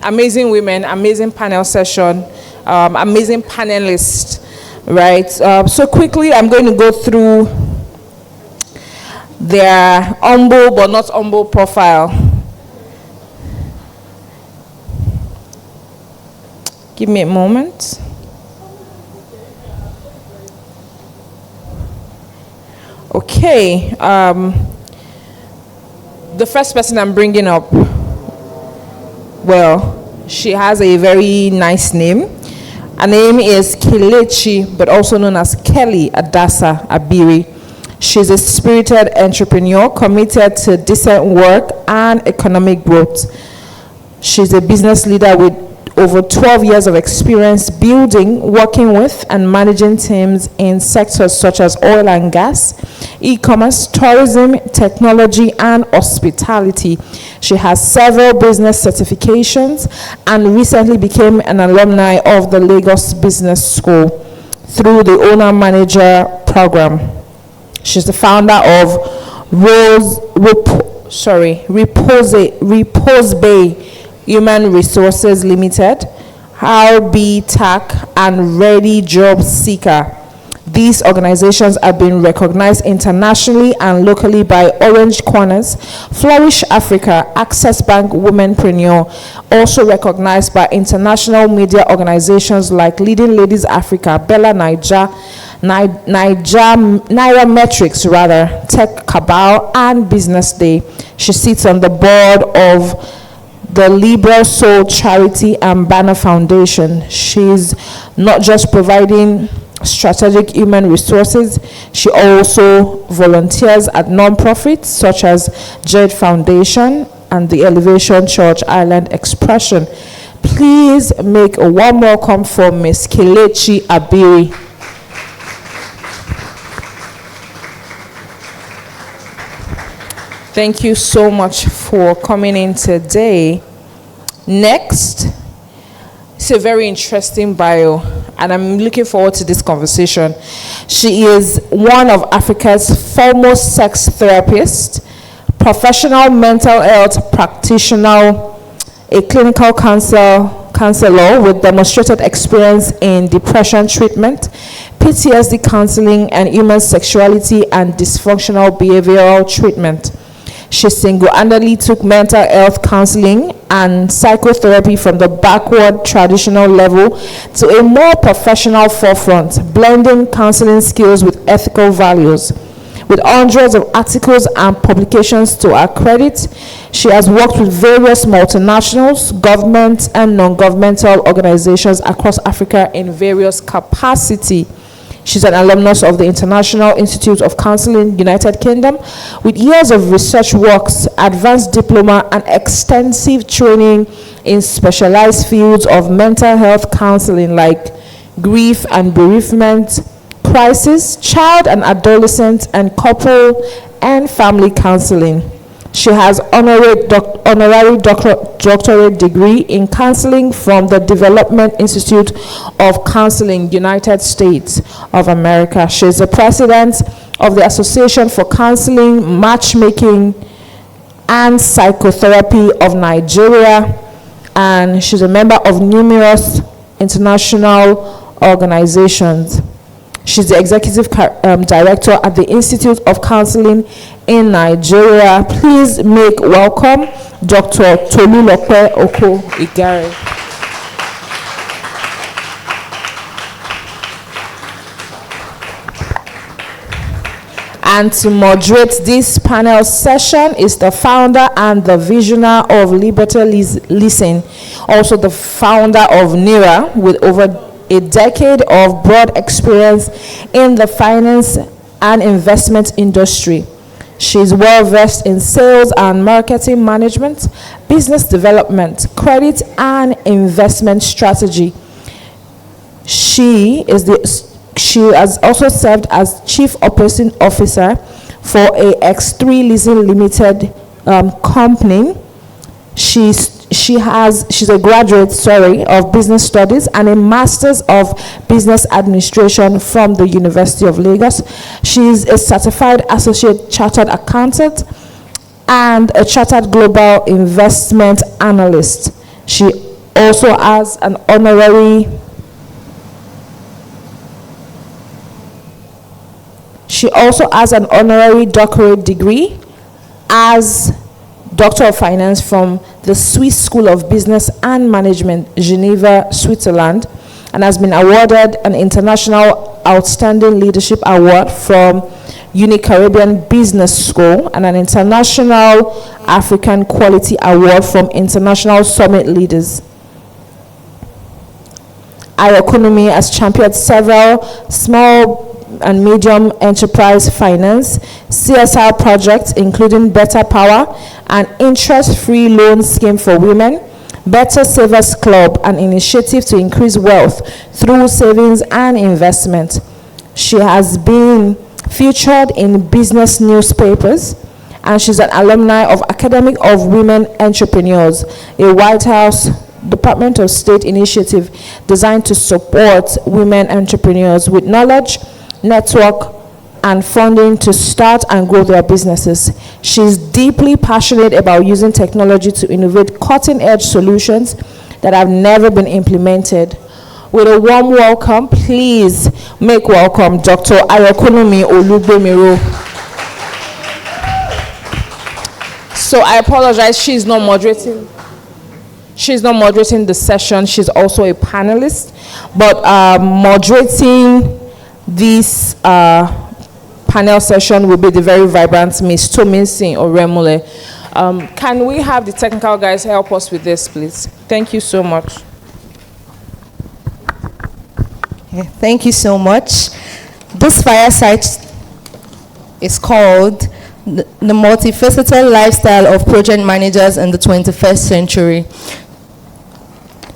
amazing women, amazing panel session, amazing panelists, right? So quickly, I'm going to go through their humble but not humble profile. Give me a moment. Okay, the first person I'm bringing up, well, she has a very nice name. Her name is Kelechi, but also known as Kelechi Abiri. She's a spirited entrepreneur committed to decent work and economic growth. She's a business leader with over 12 years of experience building, working with, and managing teams in sectors such as oil and gas, e-commerce, tourism, technology, and hospitality. She has several business certifications and recently became an alumni of the Lagos Business School through the Owner-Manager program. She's the founder of Reposebay Human Resources Limited, R.betach, and Ready Job Seeker. These organizations have been recognized internationally and locally by Orange Corners, Flourish Africa, Access Bank Womenpreneur, also recognized by international media organizations like Leading Ladies Africa, Bella NIRRA Metrics, Tech Cabal, and Business Day. She sits on the board of the Liberal Soul Charity and Banner Foundation. She's not just providing strategic human resources, she also volunteers at non-profits such as Jade Foundation and the Elevation Church Island Expression. Please make a warm welcome for Ms. Kelechi Abiri. Thank you so much for coming in today. Next, it's a very interesting bio, and I'm looking forward to this conversation. She is one of Africa's foremost sex therapists, professional mental health practitioner, a clinical counselor with demonstrated experience in depression treatment, PTSD counseling, and human sexuality and dysfunctional behavioral treatment. She single-handedly took mental health counseling and psychotherapy from the backward traditional level to a more professional forefront, blending counseling skills with ethical values. With hundreds of articles and publications to her credit, she has worked with various multinationals, government, and non-governmental organizations across Africa in various capacities. She's an alumnus of the International Institute of Counseling, United Kingdom, with years of research works, advanced diploma, and extensive training in specialized fields of mental health counseling like grief and bereavement, crisis, child and adolescent, and couple and family counseling. She has honorary doctorate degree in counseling from the Development Institute of Counseling, United States of America. She is the president of the Association for Counseling, Matchmaking, and Psychotherapy of Nigeria, and she's a member of numerous international organizations. She's the executive director at the Institute of Counseling in Nigeria. Please make welcome Dr. Tolulope oko-igaire. And to moderate this panel session is the founder and the visionary of Librata Leasing, also the founder of NIRRA, with over a decade of broad experience in the finance and investment industry. She's well versed in sales and marketing management, business development, credit, and investment strategy. She has also served as Chief Operating Officer for a X3 Leasing Limited company. She's a graduate of Business Studies and a Master's of Business Administration from the University of Lagos. She is a certified associate chartered accountant and a chartered global investment analyst. She also has an honorary doctorate degree as Doctor of Finance from the Swiss School of Business and Management, Geneva, Switzerland, and has been awarded an International Outstanding Leadership Award from Uni-Caribbean Business School and an International African Quality Award from International Summit Leaders. Our economy has championed several small and medium enterprise finance, CSR projects, including Better Power, an interest-free loan scheme for women, Better Savers Club, an initiative to increase wealth through savings and investment. She has been featured in business newspapers, and she's an alumni of Academy of Women Entrepreneurs, a White House Department of State initiative designed to support women entrepreneurs with knowledge, network, and funding to start and grow their businesses. She's deeply passionate about using technology to innovate cutting-edge solutions that have never been implemented. With a warm welcome, please make welcome Dr. Ayokunmi Olugbemiro. So I apologize, she's not moderating the session. She's also a panelist, but moderating this panel session will be the very vibrant Miss Tominsin Oremule. Can we have the technical guys help us with this, please? Thank you so much. Yeah, thank you so much. This fireside is called The Multifaceted Lifestyle of Project Managers in the 21st Century.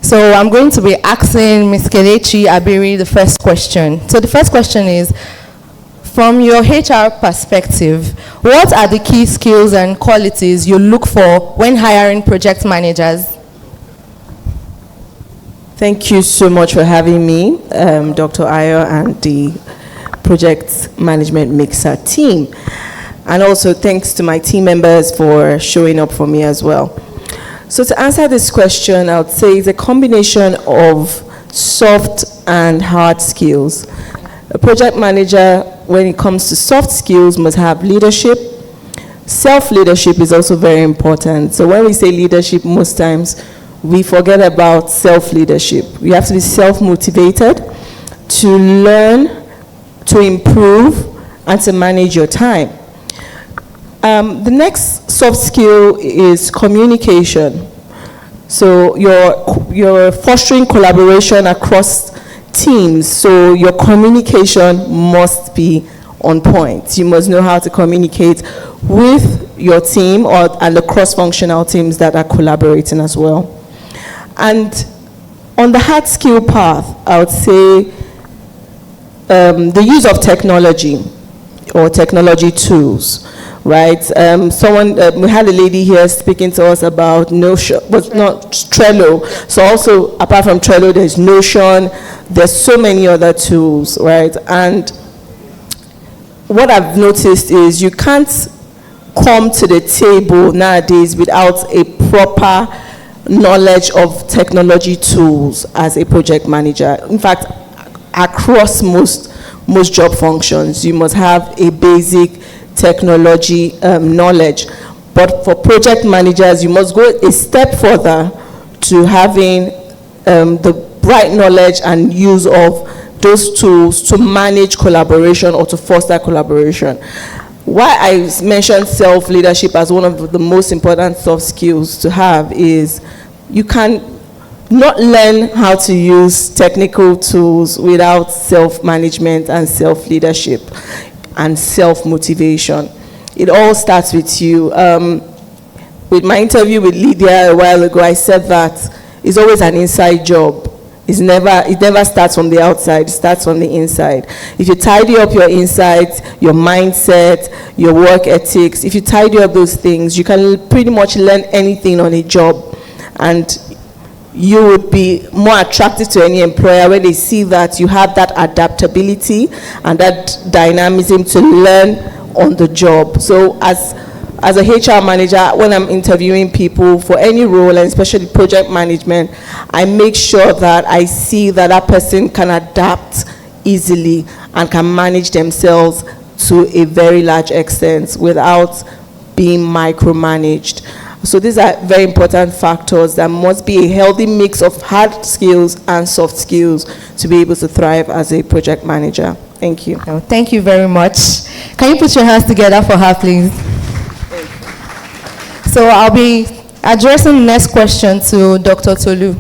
So I'm going to be asking Ms. Kelechi Abiri the first question. So the first question is, from your HR perspective, what are the key skills and qualities you look for when hiring project managers? Thank you so much for having me, Dr. Ayo and the Project Management Mixer team. And also thanks to my team members for showing up for me as well. So to answer this question, I would say it's a combination of soft and hard skills. A project manager, when it comes to soft skills, must have leadership. Self-leadership is also very important. So when we say leadership, most times we forget about self-leadership. You have to be self-motivated to learn, to improve, and to manage your time. The next soft skill is communication. So you're fostering collaboration across teams, so your communication must be on point. You must know how to communicate with your team and the cross-functional teams that are collaborating as well. And on the hard skill path, I would say the use of technology or technology tools, right? We had a lady here speaking to us about Notion, but not Trello. So also, apart from Trello, there's Notion, there's so many other tools, right? And what I've noticed is you can't come to the table nowadays without a proper knowledge of technology tools as a project manager. In fact, across most job functions, you must have a basic technology knowledge. But for project managers, you must go a step further to having the right knowledge and use of those tools to manage collaboration or to foster collaboration. Why I mentioned self-leadership as one of the most important soft skills to have is you can not learn how to use technical tools without self-management and self-leadership and self-motivation. It all starts with you. With my interview with Lydia a while ago, I said that it's always an inside job. It never starts from the outside, it starts from the inside. If you tidy up your insides, your mindset, your work ethics, if you tidy up those things, you can pretty much learn anything on a job. And you would be more attractive to any employer when they see that you have that adaptability and that dynamism to learn on the job. So as as a HR manager, when I'm interviewing people for any role, and especially project management, I make sure that I see that that person can adapt easily and can manage themselves to a very large extent without being micromanaged. So these are very important factors. There must be a healthy mix of hard skills and soft skills to be able to thrive as a project manager. Thank you. Oh, thank you very much. Can you put your hands together for her, please? So I'll be addressing the next question to Dr. Tolu.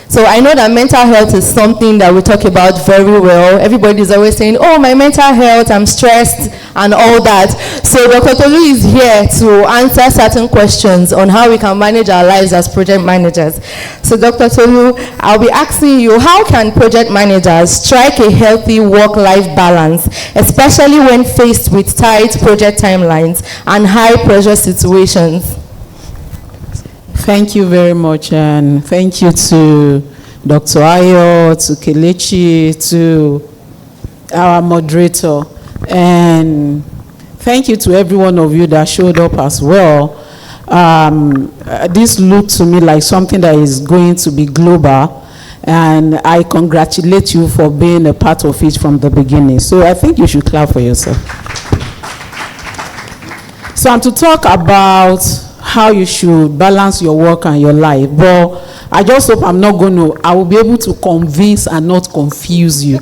So I know that mental health is something that we talk about very well. Everybody is always saying, oh, my mental health, I'm stressed and all that. So Dr. Tolu is here to answer certain questions on how we can manage our lives as project managers. So Dr. Tolu, I'll be asking you, how can project managers strike a healthy work-life balance, especially when faced with tight project timelines and high-pressure situations? Thank you very much, and thank you to Dr. Ayo, to Kelechi, to our moderator, and thank you to every one of you that showed up as well. This looked to me like something that is going to be global, and I congratulate you for being a part of it from the beginning. So I think you should clap for yourself. So I'm to talk about how you should balance your work and your life, but I just hope I will be able to convince and not confuse you,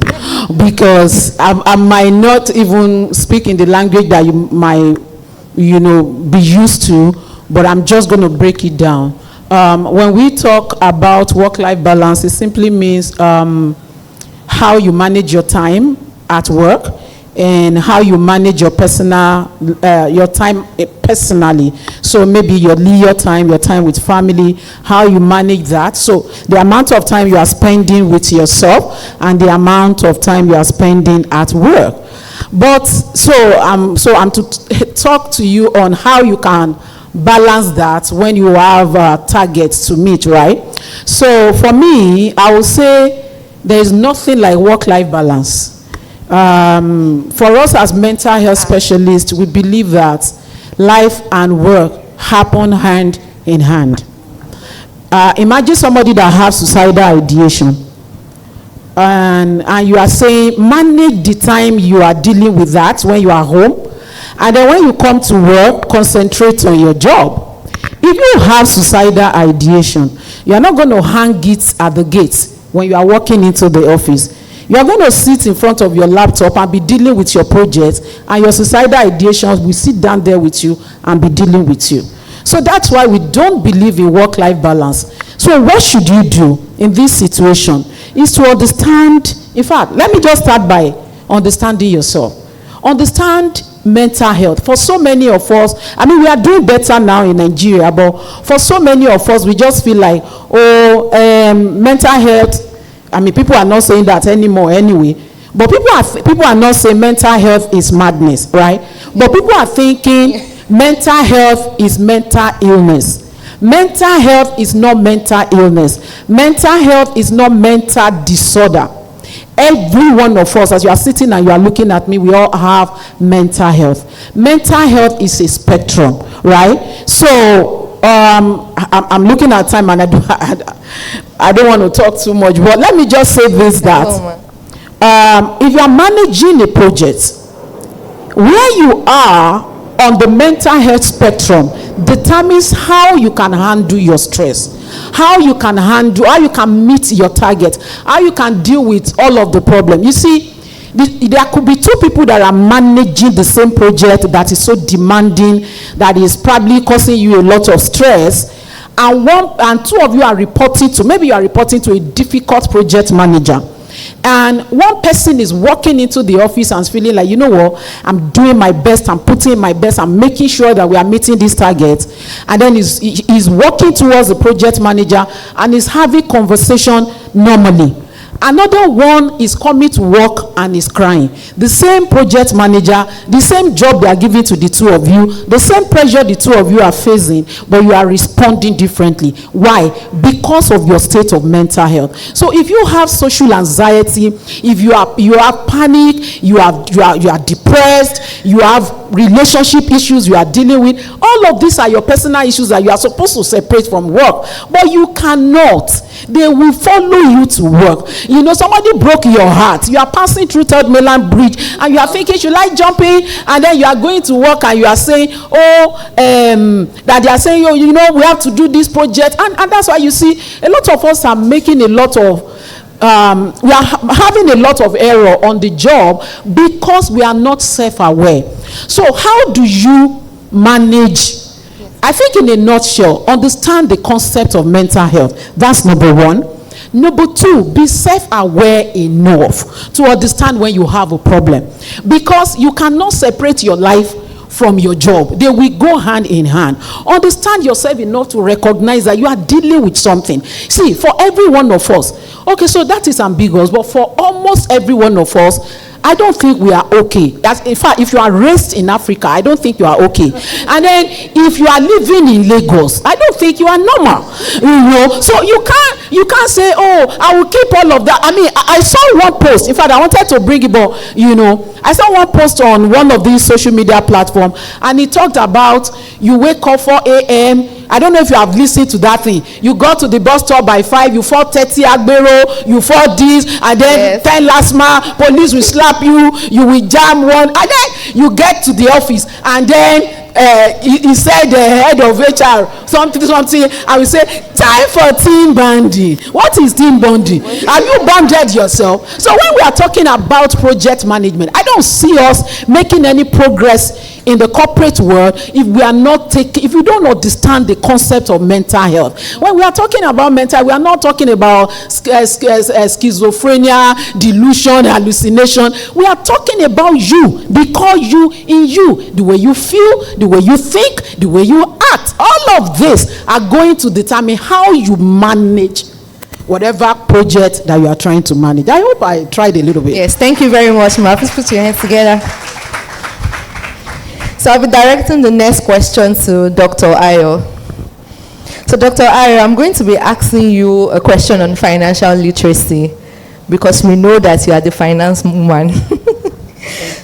because I might not even speak in the language that you might, be used to, but I'm just going to break it down. When we talk about work-life balance, it simply means how you manage your time at work and how you manage your your time personally. So maybe your leisure time, your time with family, how you manage that. So the amount of time you are spending with yourself and the amount of time you are spending at work. But I'm to talk to you on how you can balance that when you have targets to meet, right? So for me, I would say there is nothing like work-life balance. For us as mental health specialists, we believe that life and work happen hand in hand. Imagine somebody that has suicidal ideation, and you are saying manage the time you are dealing with that when you are home, and then when you come to work, concentrate on your job. If you have suicidal ideation, you are not going to hang it at the gates when you are walking into the office. You are going to sit in front of your laptop and be dealing with your project, and your suicidal ideations will sit down there with you and be dealing with you. So that's why we don't believe in work-life balance. So what should you do in this situation is to understand. In fact, let me just start by understanding yourself. Understand mental health. For so many of us, we are doing better now in Nigeria, but for so many of us, we just feel like, mental health. People are not saying that anymore anyway, but people are not saying mental health is madness, right? But people are thinking mental health is mental illness. Mental health is not mental illness. Mental health is not mental disorder. Every one of us, as you are sitting and you are looking at me, we all have mental health. Mental health is a spectrum, right? So I'm looking at time, and I don't want to talk too much, but let me just say this, that if you are managing a project, where you are on the mental health spectrum determines how you can handle your stress, how you can meet your target, how you can deal with all of the problems. You see, there could be two people that are managing the same project that is so demanding, that is probably causing you a lot of stress, and two of you are reporting to, maybe you are reporting to a difficult project manager, and one person is walking into the office and feeling like, you know what, I'm doing my best, I'm putting in my best, I'm making sure that we are meeting these targets, and then he's walking towards the project manager and is having conversation normally. Another one is coming to work and is crying. The same project manager, the same job they are giving to the two of you, the same pressure the two of you are facing, but you are responding differently. Why? Because of your state of mental health. So if you have social anxiety, if you have panic, you are depressed, depressed, you have relationship issues you are dealing with. All of these are your personal issues that you are supposed to separate from work, but you cannot. They will follow you to work. You know, somebody broke your heart. You are passing through Third Mainland Bridge and you are thinking, should I jump in? And then you are going to work and you are saying, that they are saying, you know, we have to do this project. And that's why you see a lot of us are making a lot of we are having a lot of error on the job because we are not self-aware. So how do you manage? I think in a nutshell, understand the concept of mental health. That's number one. Number two, be self-aware enough to understand when you have a problem, because you cannot separate your life from your job. They will go hand in hand. Understand yourself enough to recognize that you are dealing with something. See, for every one of us, okay, so that is ambiguous, but for almost every one of us, I don't think we are okay. In fact, if you are raised in Africa, I don't think you are okay. And then if you are living in Lagos, I don't think you are normal. You know, so you can't say, oh, I will keep all of that. I mean, I saw one post. In fact, I wanted to bring it, but you know, I saw one post on one of these social media platforms, and it talked about you wake up 4 a.m. I don't know if you have listened to that thing. You go to the bus stop by 5, you fall 30 agbero, you fall this, and then 10 last mile, police will slap you, you will jam one, and then you get to the office, and then he said the head of HR something, I will say, time for team bonding. What is team bonding? Have you bonded yourself? So when we are talking about project management, I don't see us making any progress in the corporate world if we are not if we don't understand the concept of mental health. When we are talking about mental, we are not talking about schizophrenia, delusion, hallucination. We are talking about you, because you, in you, the way you feel, the way you think, the way you act, all of this are going to determine how you manage whatever project that you are trying to manage. I hope I tried a little bit. Yes, thank you very much, Ma. Please put your hands together. So I'll be directing the next question to Dr. Ayo. So Dr. Ayo, I'm going to be asking you a question on financial literacy, because we know that you are the finance woman.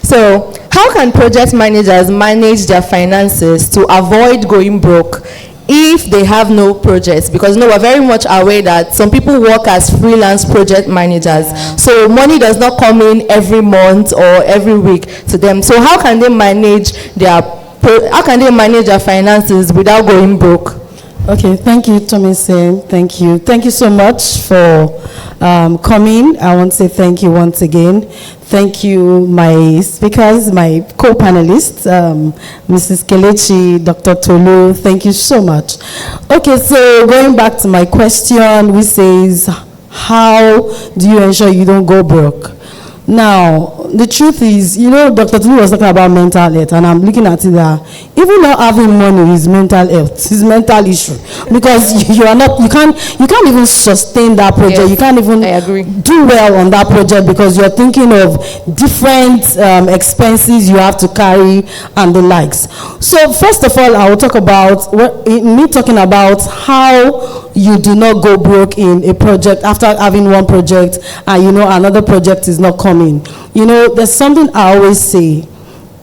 So how can project managers manage their finances to avoid going broke if they have no projects? Because we're very much aware that some people work as freelance project managers, so money does not come in every month or every week to them. So how can they manage their finances without going broke? Okay, thank you, Tomise. Thank you so much for coming. I want to say thank you once again. Thank you, my speakers, my co-panelists, Mrs. Kelechi, Dr. Tolu. Thank you so much. Okay, so going back to my question, which says, how do you ensure you don't go broke? Now, the truth is, you know, Dr. Tulu was talking about mental health, and I'm looking at it that even not having money is mental health, is mental issue, because you can't even sustain that project. Yes, you can't even do well on that project because you're thinking of different expenses you have to carry and the likes. So first of all, I will talk about talking about how you do not go broke in a project after having one project and you know another project is not coming. You know, there's something I always say: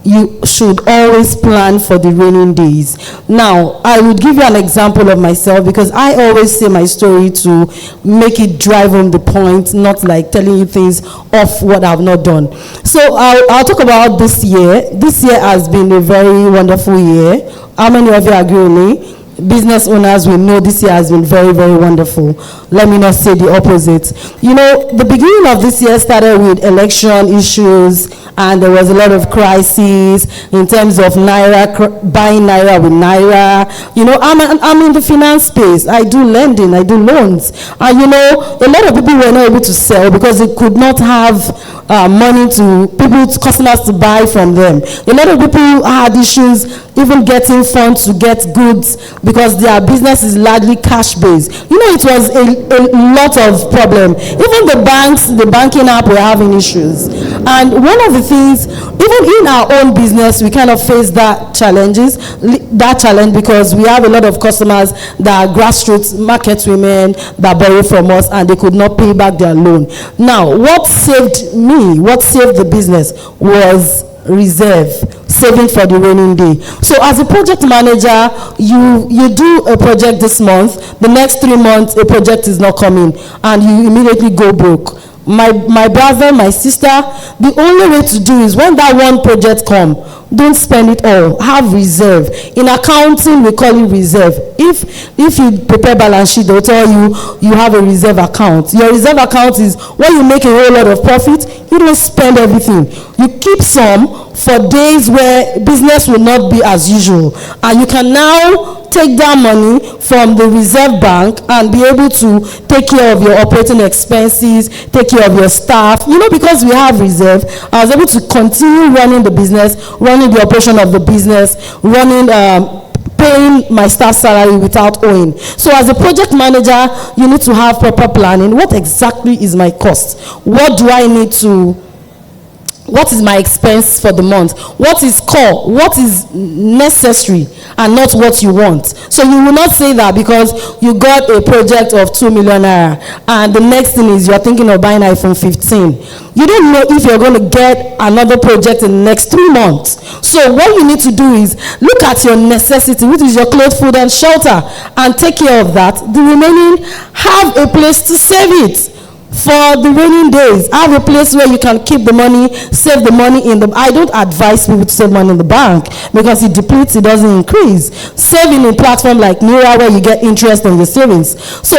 you should always plan for the raining days. Now, I would give you an example of myself, because I always say my story to make it drive home the point, not like telling you things off what I've not done. So I'll talk about this year. This year has been a very wonderful year. How many of you agree with me? Business owners will know this year has been very, very wonderful. Let me not say the opposite. You know, the beginning of this year started with election issues, and there was a lot of crises in terms of NIRRA, buying NIRRA with NIRRA. You know, I'm in the finance space. I do lending, I do loans. And you know, a lot of people were not able to sell because they could not have money to customers to buy from them. A lot of people had issues even getting funds to get goods because their business is largely cash based. You know, it was a lot of problem. Even the banks, the banking app were having issues. And one of the things, even in our own business, we kind of face that challenge because we have a lot of customers that are grassroots market women that borrow from us and they could not pay back their loan. Now, what saved me, what saved the business was reserve, saving for the raining day. So as a project manager, you do a project this month, the next 3 months a project is not coming, and you immediately go broke. My brother, my sister, the only way to do is when that one project come, don't spend it all. Have reserve. In accounting, we call it reserve. If you prepare balance sheet, they'll tell you you have a reserve account. Your reserve account is when you make a whole lot of profit, you don't spend everything. You keep some for days where business will not be as usual. And you can now take that money from the reserve bank and be able to take care of your operating expenses, take care of your staff. You know, because we have reserve, I was able to continue running the business, running the operation of the business, paying my staff salary without owing. So as a project manager, you need to have proper planning. What exactly is my cost? What do I need to... What is my expense for the month? What is core? What is necessary and not what you want? So you will not say that because you got a project of 2 million naira and the next thing is you're thinking of buying iPhone 15. You don't know if you're going to get another project in the next 3 months. So what you need to do is look at your necessity, which is your clothes, food and shelter, and take care of that. The remaining, have a place to save it. For the raining days, have a place where you can keep the money, save the money in the... I don't advise people to save money in the bank because it depletes, it doesn't increase. Save in a platform like NIRRA where you get interest on your savings. So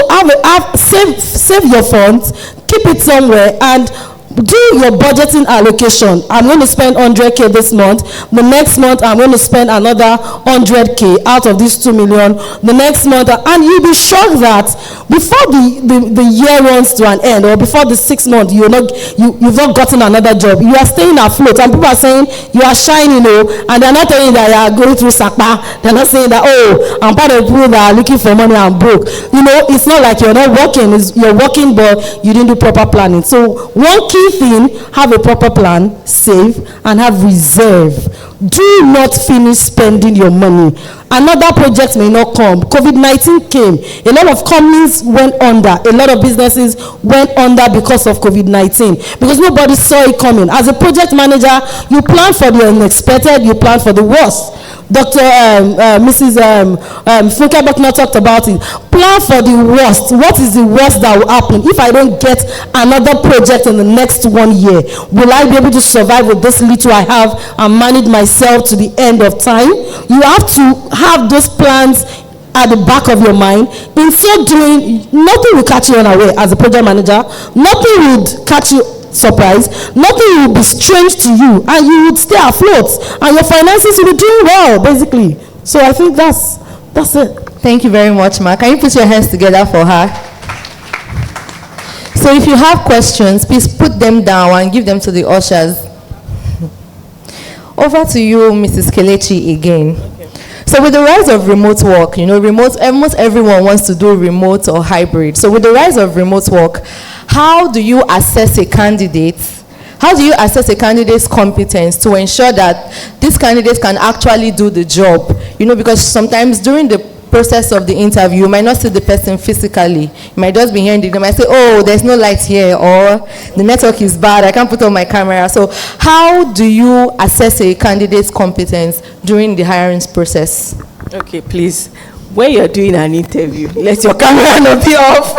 save your funds, keep it somewhere, and do your budgeting allocation. I'm going to spend 100K this month. The next month, I'm going to spend another 100K out of this 2 million. The next month, and you'll be shocked that before the year runs to an end, or before the 6 months, you've not gotten another job. You are staying afloat, and people are saying you are shining, and they're not telling you that you are going through sakpa. They're not saying that, oh, I'm part of people that are looking for money and broke. You know, it's not like you're not working. You're working, but you didn't do proper planning. So one key thing, have a proper plan, save, and have reserve. Do not finish spending your money. Another project may not come. COVID-19 came. A lot of companies went under. A lot of businesses went under because of COVID-19. Because nobody saw it coming. As a project manager, you plan for the unexpected, you plan for the worst. Mrs. Funke Buckner talked about it. Plan for the worst. What is the worst that will happen? If I don't get another project in the next 1 year, will I be able to survive with this little I have and manage myself to the end of time? You have to have those plans at the back of your mind. In so doing, nothing will catch you unaware as a project manager. Nothing would catch you surprise. Nothing will be strange to you, and you would stay afloat, and your finances will be doing well, basically. So I think that's it. Thank you very much, Ma. Can you put your hands together for her? So if you have questions, please put them down and give them to the ushers. Over to you, Mrs. Kelechi, again. So with the rise of remote work, almost everyone wants to do remote or hybrid. So with the rise of remote work, how do you assess a candidate? How do you assess a candidate's competence to ensure that this candidate can actually do the job? Because sometimes during the process of the interview, you might not see the person physically. You might just be hearing they might say, oh, there's no light here, or the network is bad, I can't put on my camera. So how do you assess a candidate's competence during the hiring process? Okay, please. When you're doing an interview, let your camera not be off.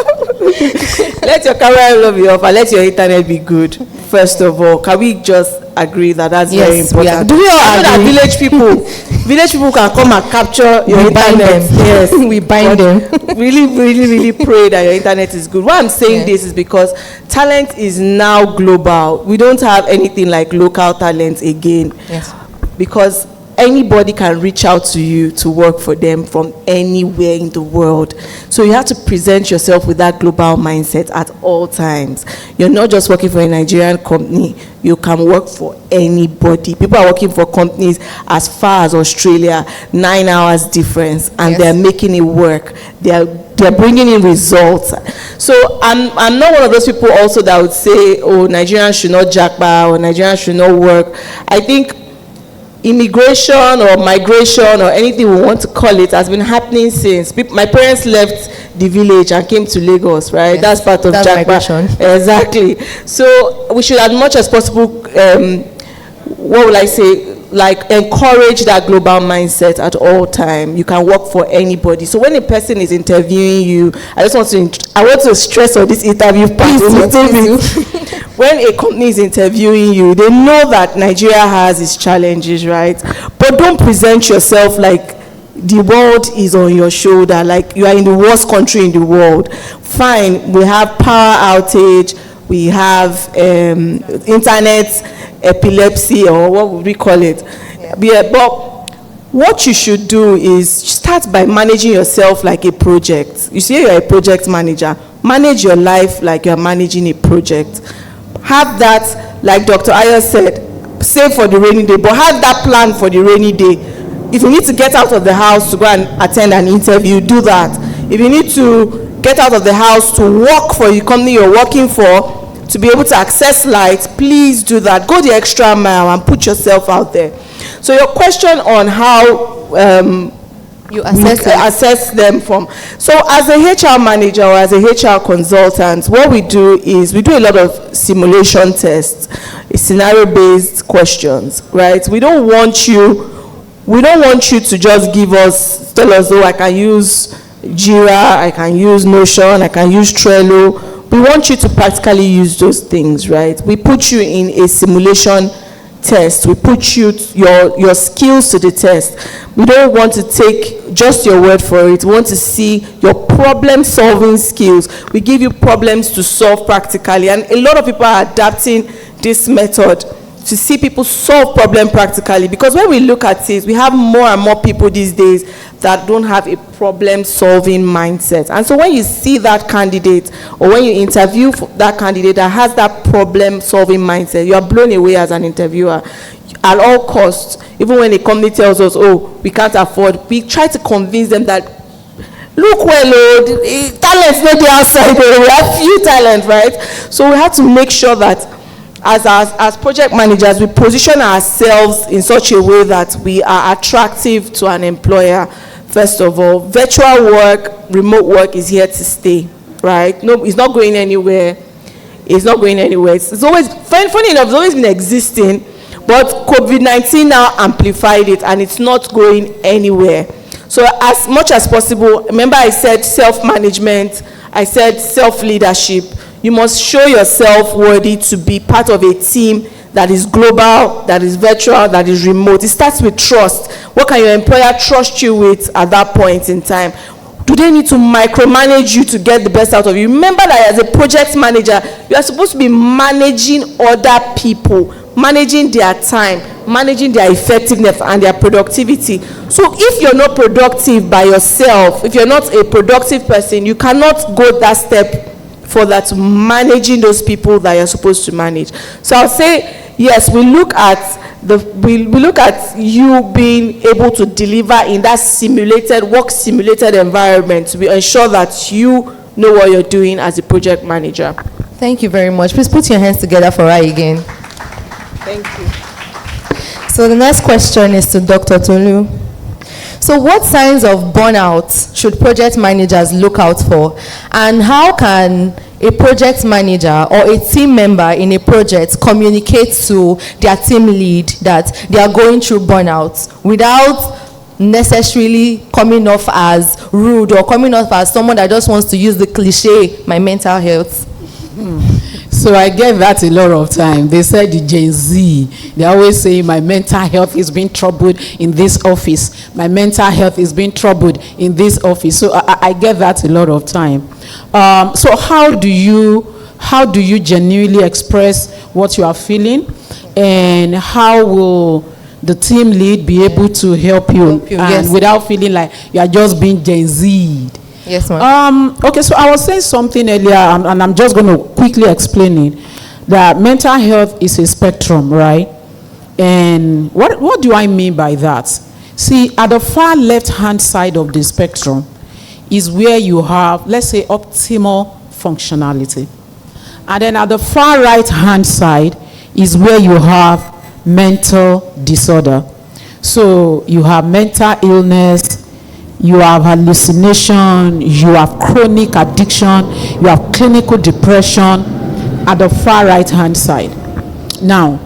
Let your camera not be off, and let your internet be good. First of all, can we just agree that that's very important? Do we all agree? That village people can come and capture your internet. Yes, we bind them. Really pray that your internet is good. Why I'm saying this is because talent is now global. We don't have anything like local talent again. Yes. Because anybody can reach out to you to work for them from anywhere in the world. So you have to present yourself with that global mindset at all times. You're not just working for a Nigerian company. You can work for anybody. People are working for companies as far as Australia, 9 hours difference, and they're making it work. They're bringing in results. So I'm not one of those people also that would say, oh, Nigerians should not jackpot or Nigerians should not work. I think immigration or migration or anything we want to call it has been happening since my parents left the village and came to Lagos, right? Yes, that's part of migration. Exactly. So we should, as much as possible, what will I say, like encourage that global mindset at all time. You can work for anybody. So when a person is interviewing you, I want to stress on this interview part a little bit. When a company is interviewing you, they know that Nigeria has its challenges, right? But don't present yourself like the world is on your shoulder, like you are in the worst country in the world. Fine, we have power outage, we have internet epilepsy, or what would we call it? Yeah, but what you should do is start by managing yourself like a project. You see, you're a project manager. Manage your life like you're managing a project. Have that, like Dr. Ayo said, save for the rainy day, but have that plan for the rainy day. If you need to get out of the house to go and attend an interview, do that. If you need to get out of the house to work for the company you're working for, to be able to access light, please do that. Go the extra mile and put yourself out there. So your question on how You assess them from. So as a HR manager or as a HR consultant, what we do is we do a lot of simulation tests, scenario-based questions, right? We don't want you to just tell us, oh, I can use Jira, I can use Notion, I can use Trello. We want you to practically use those things, right? We put you in a simulation test. We put your skills to the test. We don't want to take just your word for it. We want to see your problem-solving skills. We give you problems to solve practically, and a lot of people are adapting this method to see people solve problem practically, because when we look at it, we have more and more people these days that don't have a problem-solving mindset. And so when you see that candidate, or when you interview that candidate that has that problem-solving mindset, you are blown away as an interviewer. At all costs, even when a company tells us, oh, we can't afford, we try to convince them that, look well, talent's not the outside, we have few talent, right? So we have to make sure that as project managers, we position ourselves in such a way that we are attractive to an employer. First of all, virtual work, remote work is here to stay, right? No, it's not going anywhere. It's not going anywhere. It's always, funny enough, it's always been existing, but COVID-19 now amplified it, and it's not going anywhere. So as much as possible, remember I said self-management, I said self-leadership. You must show yourself worthy to be part of a team that is global, that is virtual, that is remote. It starts with trust. What can your employer trust you with at that point in time? Do they need to micromanage you to get the best out of you? Remember that as a project manager, you are supposed to be managing other people, managing their time, managing their effectiveness and their productivity. So if you're not productive by yourself, if you're not a productive person, you cannot go that step for that, managing those people that you're supposed to manage. So I'll say, yes, we look at you being able to deliver in that simulated environment to ensure that you know what you're doing as a project manager. Thank you very much. Please put your hands together for her again. Thank you. So the next question is to Dr. Tolu. So what signs of burnout should project managers look out for? And how can a project manager or a team member in a project communicate to their team lead that they are going through burnout without necessarily coming off as rude or coming off as someone that just wants to use the cliche, my mental health? So I get that a lot of time. They said the Gen Z, they always say my mental health is being troubled in this office. My mental health is being troubled in this office. So I get that a lot of time. So how do you genuinely express what you are feeling, and how will the team lead be able to help you, and yes, without feeling like you are just being Gen Z'd? Yes, ma'am. Okay, so I was saying something earlier, and I'm just going to quickly explain it, that mental health is a spectrum, right? And what do I mean by that? See, at the far left-hand side of the spectrum is where you have, let's say, optimal functionality. And then at the far right-hand side is where you have mental disorder. So you have mental illness, you have hallucination, you have chronic addiction, you have clinical depression at the far right hand side. Now,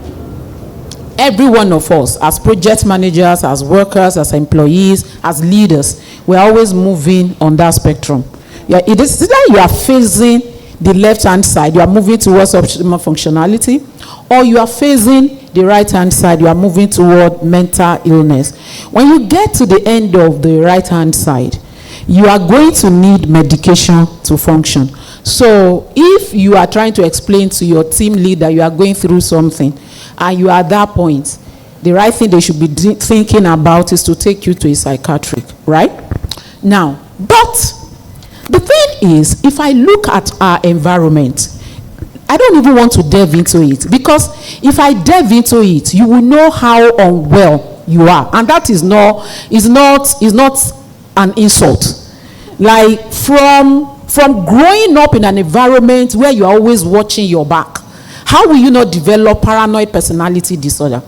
every one of us, as project managers, as workers, as employees, as leaders, we're always moving on that spectrum. Yeah, it is either you are facing the left-hand side, you are moving towards optimal functionality, or you are facing the right-hand side, you are moving toward mental illness. When you get to the end of the right-hand side, you are going to need medication to function. So if you are trying to explain to your team leader you are going through something, and you are at that point, the right thing they should be thinking about is to take you to a psychiatric, right? Now, but the thing is, if I look at our environment, I don't even want to delve into it, because if I delve into it, you will know how unwell you are, and that is not an insult. Like from growing up in an environment where you are always watching your back, how will you not develop paranoid personality disorder?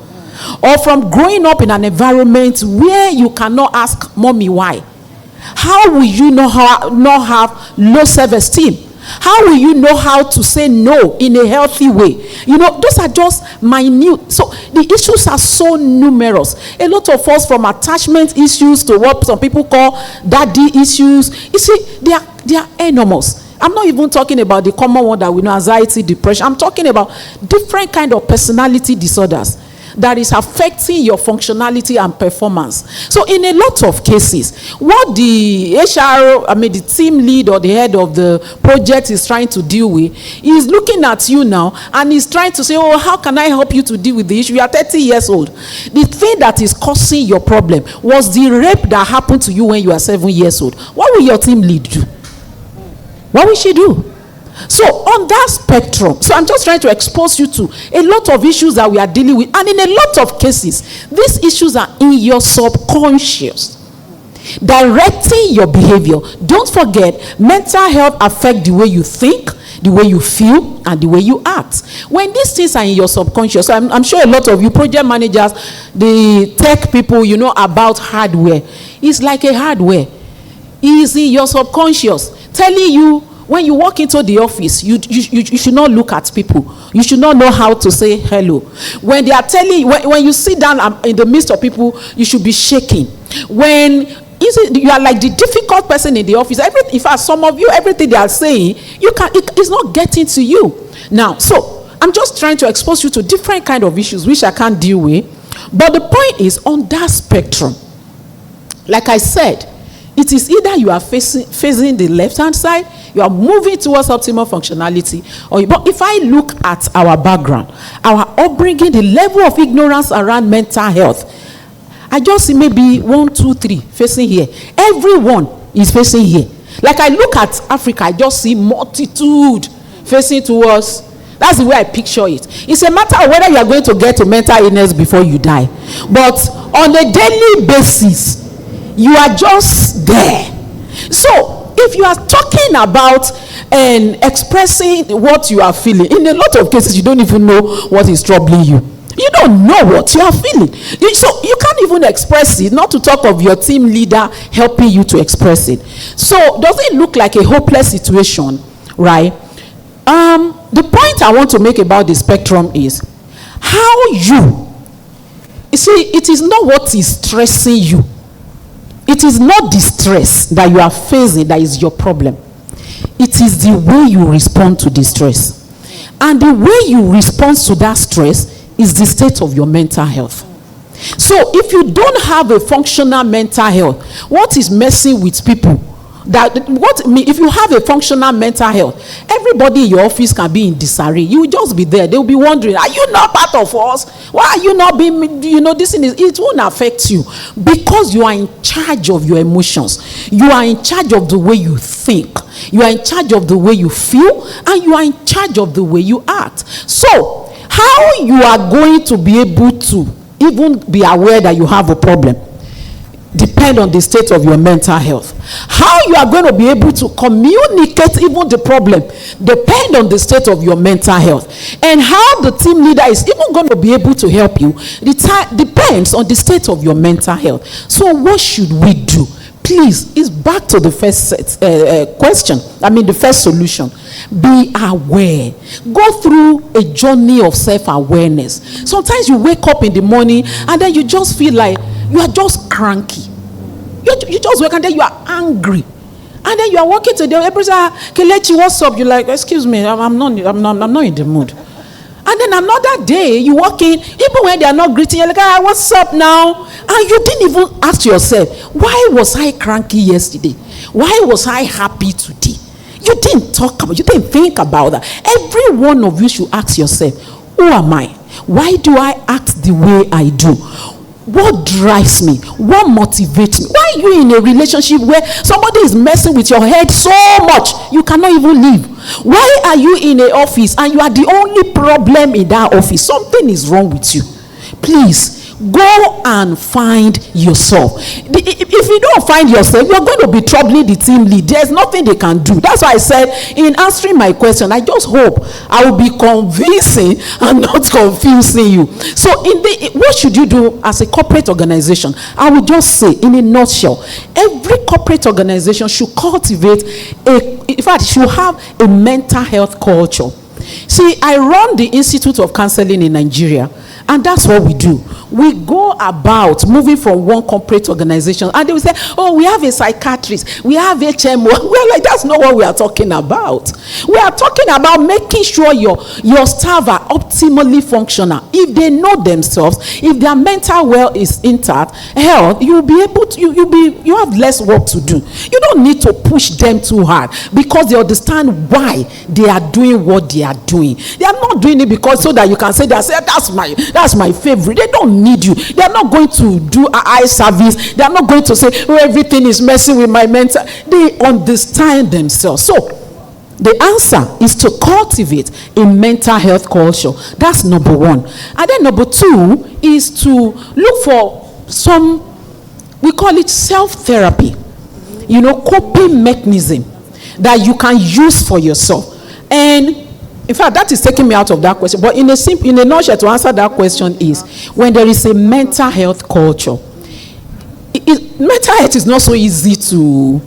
Or from growing up in an environment where you cannot ask mommy why, how will you not have low self-esteem? How will you know how to say no in a healthy way? You know, those are just minute. So the issues are so numerous. A lot of us, from attachment issues to what some people call daddy issues, you see, they are enormous. I'm not even talking about the common one that we know, anxiety, depression. I'm talking about different kind of personality disorders that is affecting your functionality and performance. So in a lot of cases, what the the team lead or the head of the project is trying to deal with is looking at you now and is trying to say, oh, how can I help you to deal with the issue? You are 30 years old. The thing that is causing your problem was the rape that happened to you when you are 7 years old. What will your team lead do? What will she do? So on that spectrum, so I'm just trying to expose you to a lot of issues that we are dealing with, and in a lot of cases, these issues are in your subconscious, directing your behavior. Don't forget, mental health affects the way you think, the way you feel, and the way you act. When these things are in your subconscious, so I'm sure a lot of you project managers, the tech people, you know about hardware. It's like a hardware. It's in your subconscious, telling you when you walk into the office, you should not look at people. You should not know how to say hello. When they are telling you, when you sit down in the midst of people, you should be shaking. When you are like the difficult person in the office, in fact, some of you, everything they are saying, it's not getting to you. Now, so I'm just trying to expose you to different kind of issues which I can't deal with. But the point is, on that spectrum, like I said, it is either you are facing the left-hand side, you are moving towards optimal functionality, but if I look at our background, our upbringing, the level of ignorance around mental health, I just see maybe 1, 2, 3 facing here. Everyone is facing here. Like I look at Africa, I just see multitude facing towards. That's the way I picture it. It's a matter of whether you are going to get to mental illness before you die. But on a daily basis, you are just there. So if you are talking about and expressing what you are feeling, in a lot of cases you don't even know what is troubling you. You don't know what you are feeling. So you can't even express it, not to talk of your team leader helping you to express it. So does it look like a hopeless situation, right? The point I want to make about the spectrum is how you see, it is not what is stressing you. It is not the stress that you are facing that is your problem. It is the way you respond to the stress. And the way you respond to that stress is the state of your mental health. So if you don't have a functional mental health, what is messing with people? If you have a functional mental health, everybody in your office can be in disarray. You will just be there. They will be wondering, are you not part of us? Why are you not being, this thing it won't affect you, because you are in charge of your emotions. You are in charge of the way you think. You are in charge of the way you feel, and you are in charge of the way you act. So how you are going to be able to even be aware that you have a problem depend on the state of your mental health. How you are going to be able to communicate even the problem depend on the state of your mental health. And how the team leader is even going to be able to help you depends on the state of your mental health. So what should we do? please, it's back to the first question. The first solution. Be aware. Go through a journey of self-awareness. Sometimes you wake up in the morning and then you just feel like you are just cranky. You just wake and then you are angry. And then you are walking to the person, Kelechi, what's up? You're like, excuse me, I'm not in the mood. And then another day, you walk in, even when they are not greeting, you're like, what's up now? And you didn't even ask yourself, why was I cranky yesterday? Why was I happy today? You didn't think about that. Every one of you should ask yourself, who am I? Why do I act the way I do? What drives me? What motivates me? Why are you in a relationship where somebody is messing with your head so much you cannot even leave? Why are you in an office and you are the only problem in that office? Something is wrong with you. Please go and find yourself. If you don't find yourself, you're going to be troubling the team lead. There's nothing they can do. That's why I said in answering my question, I just hope I will be convincing and not confusing you. So what should you do as a corporate organization? I will just say in a nutshell, every corporate organization should cultivate should have a mental health culture. See, I run the Institute of Counseling in Nigeria, and that's what we do. We go about moving from one corporate organization, and they will say, oh, we have a psychiatrist, we have HMO. We're like, that's not what we are talking about. We are talking about making sure your staff are optimally functional. If they know themselves, if their mental health is intact, you'll be able to, you have less work to do. You don't need to push them too hard because they understand why they are doing what they are doing. They are not doing it because so that you can say that's my favorite. They don't need you. They are not going to do eye service. They are not going to say, oh, everything is messing with my mental. They understand themselves. So the answer is to cultivate a mental health culture. That's number one. And then number two is to look for some, we call it self-therapy, coping mechanism that you can use for yourself. And in fact, that is taking me out of that question. But in a nutshell, to answer that question is, when there is a mental health culture, mental health is not so easy to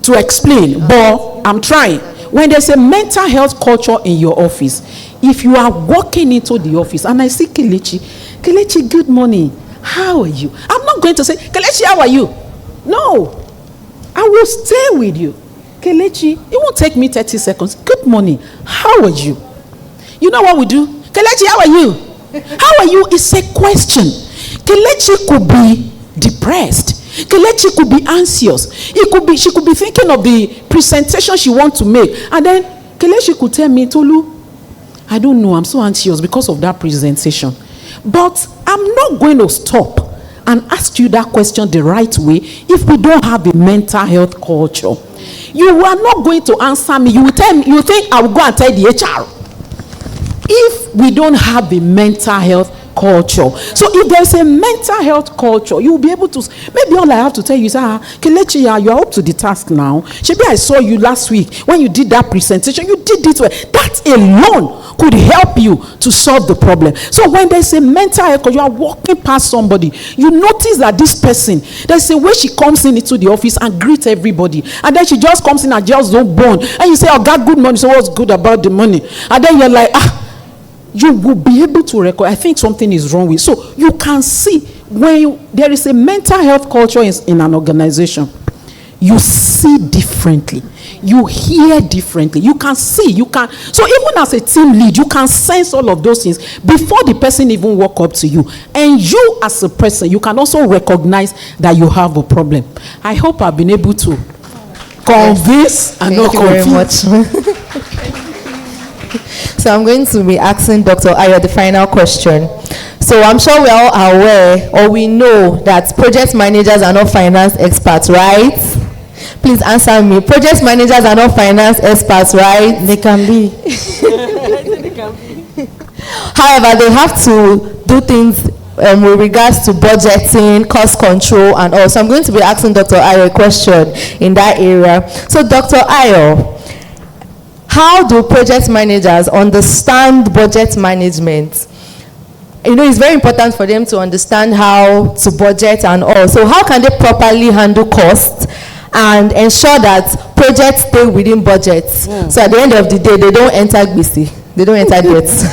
explain, but I'm trying. When there's a mental health culture in your office, if you are walking into the office and I see Kelechi, good morning, how are you? I'm not going to say, Kelechi, how are you? No, I will stay with you. Kelechi, it won't take me 30 seconds. Good morning. How are you? You know what we do? Kelechi, how are you? How are you? It's a question. Kelechi could be depressed. Kelechi could be anxious. She could be thinking of the presentation she wants to make. And then Kelechi could tell me, Tolu, I don't know, I'm so anxious because of that presentation. But I'm not going to stop and ask you that question the right way if we don't have a mental health culture. You are not going to answer me. You will tell me, you think I will go and tell the HR. If we don't have a mental health culture. So if there's a mental health culture, you will be able to, maybe all I have to tell you is, Kelechi, you are up to the task now. Maybe I saw you last week when you did that presentation, you did it well. That alone could help you to solve the problem. So when there's a mental health culture, you are walking past somebody, you notice that this person, there's a way she comes into the office and greets everybody, and then she just comes in and just don't bond, and you say, oh God, good money. So what's good about the money? And then you're like, you will be able to record, I think something is wrong with. So you can see when there is a mental health culture in an organization, you see differently, you hear differently, you can see, so even as a team lead, you can sense all of those things before the person even walk up to you. And you as a person, you can also recognize that you have a problem. I hope I've been able to convince and not confuse. Thank you very much. So I'm going to be asking Dr. Ayo the final question. So I'm sure we're all aware, or we know, that project managers are not finance experts, right? Please answer me. Project managers are not finance experts, right? They can be. However, they have to do things with regards to budgeting, cost control, and all. So I'm going to be asking Dr. Ayo a question in that area. So Dr. Ayo, how do project managers understand budget management? it's very important for them to understand how to budget and all. So how can they properly handle costs and ensure that projects stay within budgets? So at the end of the day, they don't enter BC. They don't enter debts.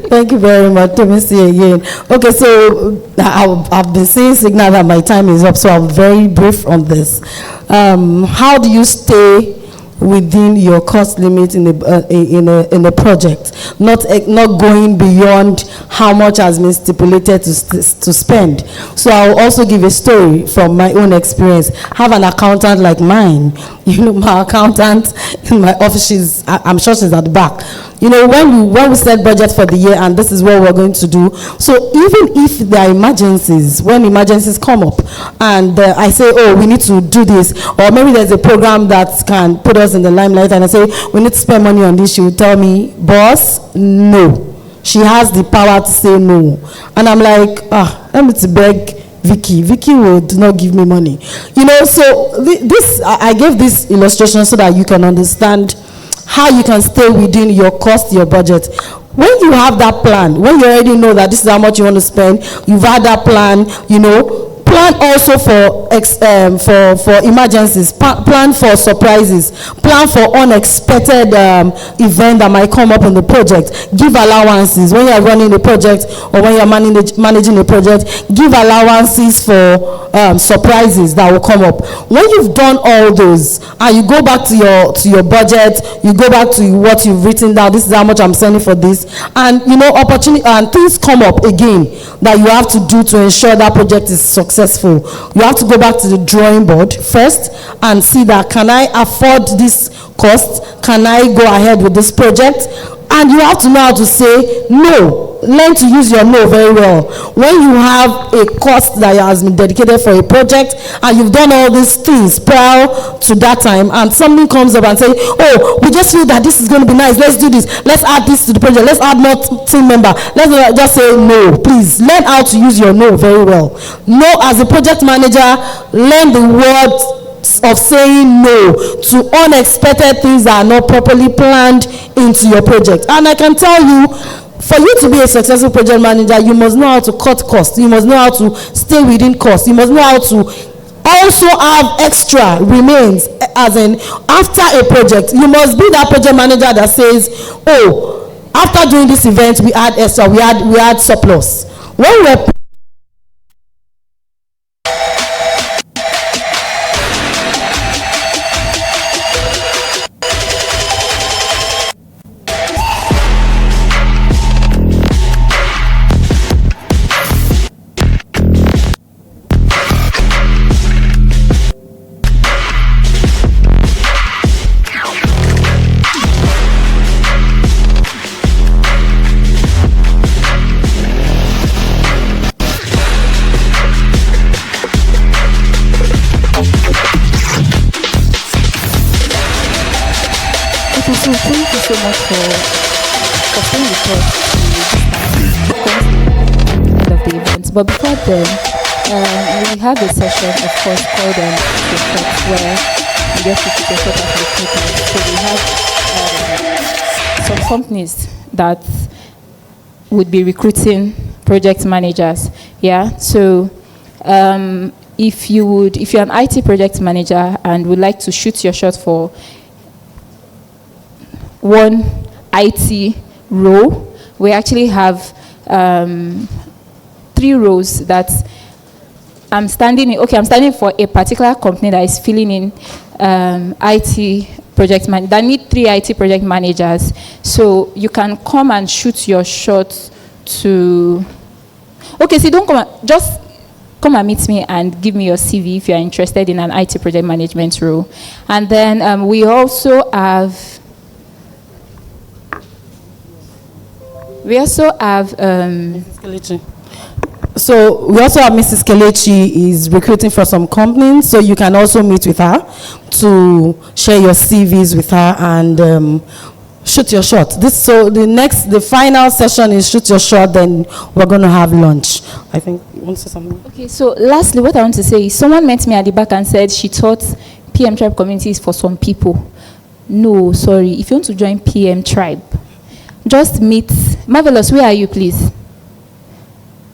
Thank you very much. Let me see again. Okay, so I've been seeing signal that my time is up, so I'm very brief on this. How do you stay within your cost limit in a project, not going beyond how much has been stipulated to spend? So I'll also give a story from my own experience. Have an accountant like mine. My accountant in my office, I'm sure she's at the back. When we set budget for the year and this is what we're going to do, so even if there are emergencies, when emergencies come up and I say, oh, we need to do this, or maybe there's a program that can put us in the limelight and I say, we need to spend money on this, she will tell me, boss, no. She has the power to say no. And I'm like, let me to beg Vicky. Vicky would not give me money. So I gave this illustration so that you can understand how you can stay within your cost, your budget. When you have that plan, when you already know that this is how much you want to spend, you've had that plan, plan also for emergencies, plan for surprises, plan for unexpected event that might come up in the project. Give allowances when you're running a project or when you're managing a project. Give allowances for surprises that will come up. When you've done all those and you go back to your budget, you go back to what you've written down, this is how much I'm sending for this, and opportunity and things come up again that you have to do to ensure that project is successful. You have to go back to the drawing board first and see that, can I afford this cost? Can I go ahead with this project? And you have to know how to say no. Learn to use your no very well. When you have a cost that has been dedicated for a project and you've done all these things prior to that time, and something comes up and say, oh, we just feel that this is going to be nice, let's do this, let's add this to the project, let's add more team member, let's not just say no. Please learn how to use your no very well. No, as a project manager, learn the words of saying no to unexpected things that are not properly planned into your project. And I can tell you, for you to be a successful project manager, you must know how to cut costs. You must know how to stay within costs. You must know how to also have extra remains, as in after a project. You must be that project manager that says, oh, after doing this event, we had extra, we had surplus. When we're So thank you so much for staying with us to end of the event. But before then, we have a session, of course, called where we get to take a shot at recruitment. So we have some companies that would be recruiting project managers. Yeah. So if you're an IT project manager and would like to shoot your shot for one IT role, we actually have 3 roles that I'm standing in. Okay, I'm standing for a particular company that is filling in IT project that need 3 IT project managers. So you can come and shoot your shot to. Okay, so don't come. Just come and meet me and give me your CV if you are interested in an IT project management role. And then we also have. Mrs. Kelechi. So we also have Mrs. Kelechi is recruiting for some companies, so you can also meet with her to share your CVs with her and shoot your shot. The final session is shoot your shot. Then we're going to have lunch. I think you want to say something. Okay. So lastly, what I want to say is, someone met me at the back and said she thought PM Tribe community is for some people. No, sorry. If you want to join PM Tribe, just meet. Marvelous, where are you, please?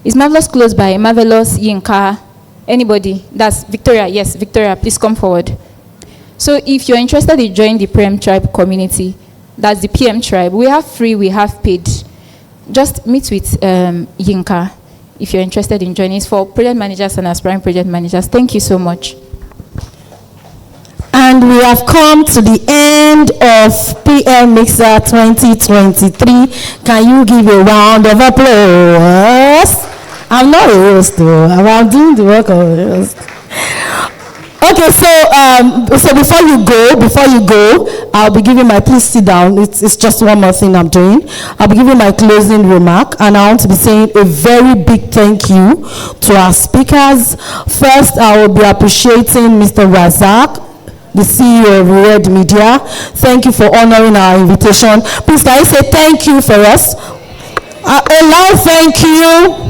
Is Marvelous close by? Marvelous, Yinka, anybody? That's Victoria. Yes, Victoria, please come forward. So if you're interested in joining the PM tribe community, that's the PM tribe. We have free, we have paid. Just meet with Yinka if you're interested in joining. It's for project managers and aspiring project managers. Thank you so much. And we have come to the end of PM Mixer 2023. Can you give a round of applause? I'm not a host though. I'm doing the work of a host. Okay, so before you go, I'll be giving my, please sit down, it's just one more thing I'm doing. I'll be giving my closing remark, and I want to be saying a very big thank you to our speakers. First, I will be appreciating Mr. Razak, the CEO of Red Media. Thank you for honoring our invitation. Please, can you say thank you for us? A loud thank you.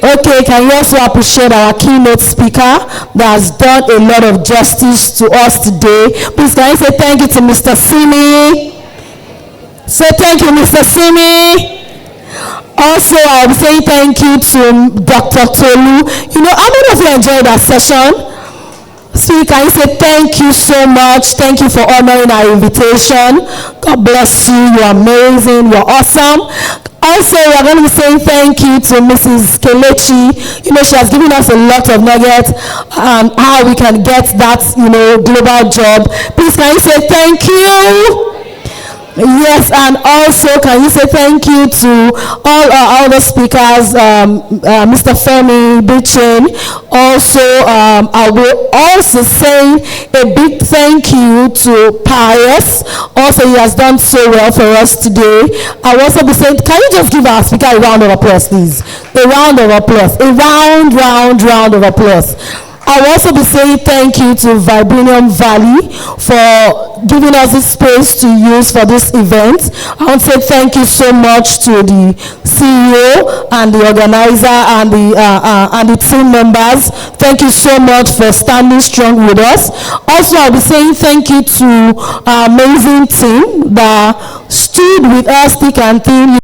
Okay, can you also appreciate our keynote speaker that has done a lot of justice to us today? Please, can you say thank you to Mr. Simi? Say thank you, Mr. Simi. Also, I'll be saying thank you to Dr. Tolu. You know, how many of you enjoyed that session? So can you say thank you so much? Thank you for honoring our invitation. God bless you. You're amazing. You're awesome. Also, we're going to be saying thank you to Mrs. Kelechi. You know, she has given us a lot of nuggets on how we can get that, you know, global job. Please, can you say thank you? Yes, and also can you say thank you to all our other speakers, Mr. Femi Bichin. Also, I will also say a big thank you to Pius. Also, he has done so well for us today. I will also be saying, can you just give our speaker a round of applause, please? A round of applause. A round of applause. I will also be saying thank you to Vibranium Valley for giving us this space to use for this event. I want to say thank you so much to the CEO and the organizer and the team members. Thank you so much for standing strong with us. Also, I'll be saying thank you to our amazing team that stood with us thick and thin.